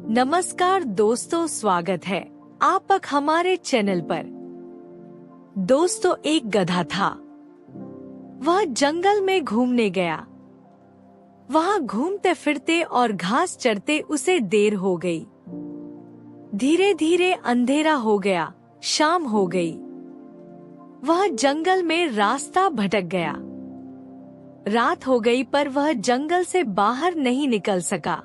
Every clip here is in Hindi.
नमस्कार दोस्तों, स्वागत है आप हमारे चैनल पर। दोस्तों, एक गधा था। वह जंगल में घूमने गया। वहां घूमते फिरते और घास चरते उसे देर हो गई। धीरे धीरे अंधेरा हो गया, शाम हो गई। वह जंगल में रास्ता भटक गया। रात हो गई पर वह जंगल से बाहर नहीं निकल सका।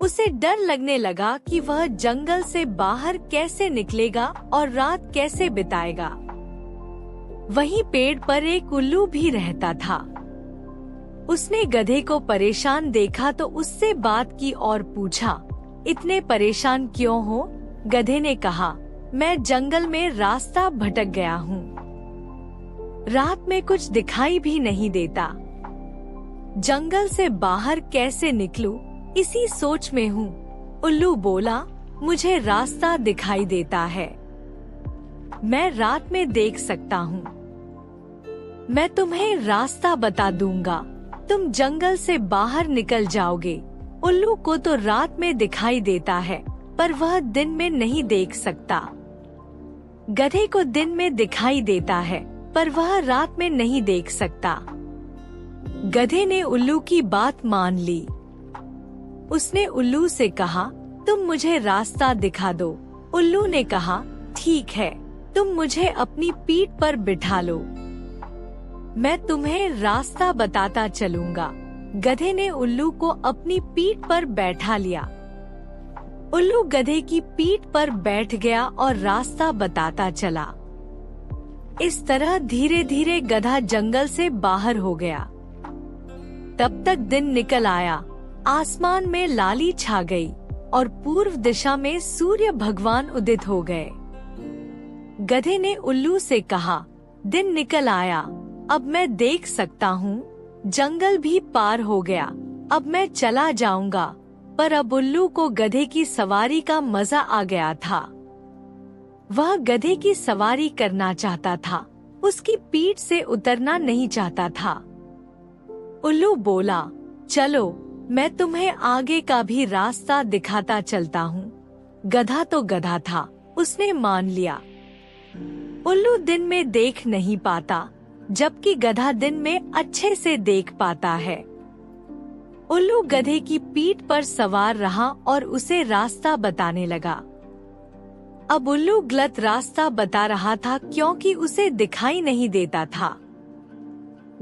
उसे डर लगने लगा कि वह जंगल से बाहर कैसे निकलेगा और रात कैसे बिताएगा। वहीं पेड़ पर एक उल्लू भी रहता था। उसने गधे को परेशान देखा तो उससे बात की और पूछा, इतने परेशान क्यों हो? गधे ने कहा, मैं जंगल में रास्ता भटक गया हूँ। रात में कुछ दिखाई भी नहीं देता। जंगल से बाहर कैसे निकलूं? इसी सोच में हूँ। उल्लू बोला, मुझे रास्ता दिखाई देता है। मैं रात में देख सकता हूँ। मैं तुम्हें रास्ता बता दूंगा। तुम जंगल से बाहर निकल जाओगे। उल्लू को तो रात में दिखाई देता है, पर वह दिन में नहीं देख सकता। गधे को दिन में दिखाई देता है, पर वह रात में नहीं देख सकता। गधे ने उल्लू की बात मान ली। उसने उल्लू से कहा, तुम मुझे रास्ता दिखा दो। उल्लू ने कहा, ठीक है, तुम मुझे अपनी पीठ पर बिठा लो। मैं तुम्हें रास्ता बताता चलूंगा। गधे ने उल्लू को अपनी पीठ पर बैठा लिया। उल्लू गधे की पीठ पर बैठ गया और रास्ता बताता चला। इस तरह धीरे धीरे गधा जंगल से बाहर हो गया। तब तक दिन निकल आया। आसमान में लाली छा गई और पूर्व दिशा में सूर्य भगवान उदित हो गए। गधे ने उल्लू से कहा, दिन निकल आया, अब मैं देख सकता हूँ। जंगल भी पार हो गया, अब मैं चला जाऊंगा। पर अब उल्लू को गधे की सवारी का मजा आ गया था। वह गधे की सवारी करना चाहता था, उसकी पीठ से उतरना नहीं चाहता था। उल्लू बोला, चलो, मैं तुम्हें आगे का भी रास्ता दिखाता चलता हूँ। गधा तो गधा था, उसने मान लिया। उल्लू दिन में देख नहीं पाता, जबकि गधा दिन में अच्छे से देख पाता है। उल्लू गधे की पीठ पर सवार रहा और उसे रास्ता बताने लगा। अब उल्लू गलत रास्ता बता रहा था क्योंकि उसे दिखाई नहीं देता था।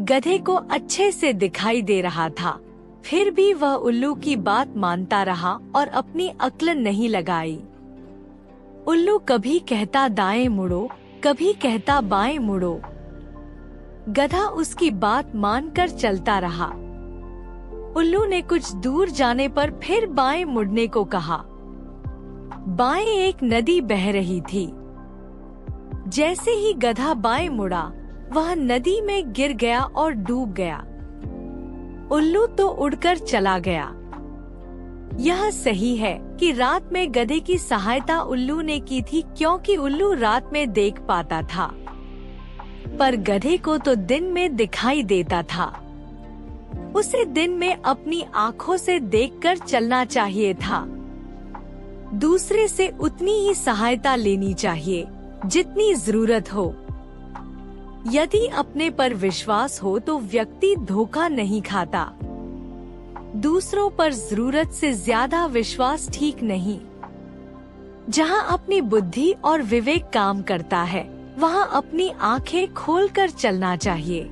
गधे को अच्छे से दिखाई दे रहा था, फिर भी वह उल्लू की बात मानता रहा और अपनी अक्ल नहीं लगाई। उल्लू कभी कहता दाएं मुड़ो, कभी कहता बाएं मुड़ो। गधा उसकी बात मानकर चलता रहा। उल्लू ने कुछ दूर जाने पर फिर बाएं मुड़ने को कहा। बाएं एक नदी बह रही थी। जैसे ही गधा बाएं मुड़ा, वह नदी में गिर गया और डूब गया। उल्लू तो उड़कर चला गया। यह सही है कि रात में गधे की सहायता उल्लू ने की थी क्योंकि उल्लू रात में देख पाता था, पर गधे को तो दिन में दिखाई देता था। उसे दिन में अपनी आँखों से देखकर चलना चाहिए था। दूसरे से उतनी ही सहायता लेनी चाहिए जितनी जरूरत हो। यदि अपने पर विश्वास हो तो व्यक्ति धोखा नहीं खाता। दूसरों पर जरूरत से ज्यादा विश्वास ठीक नहीं। जहां अपनी बुद्धि और विवेक काम करता है, वहां अपनी आंखें खोलकर चलना चाहिए।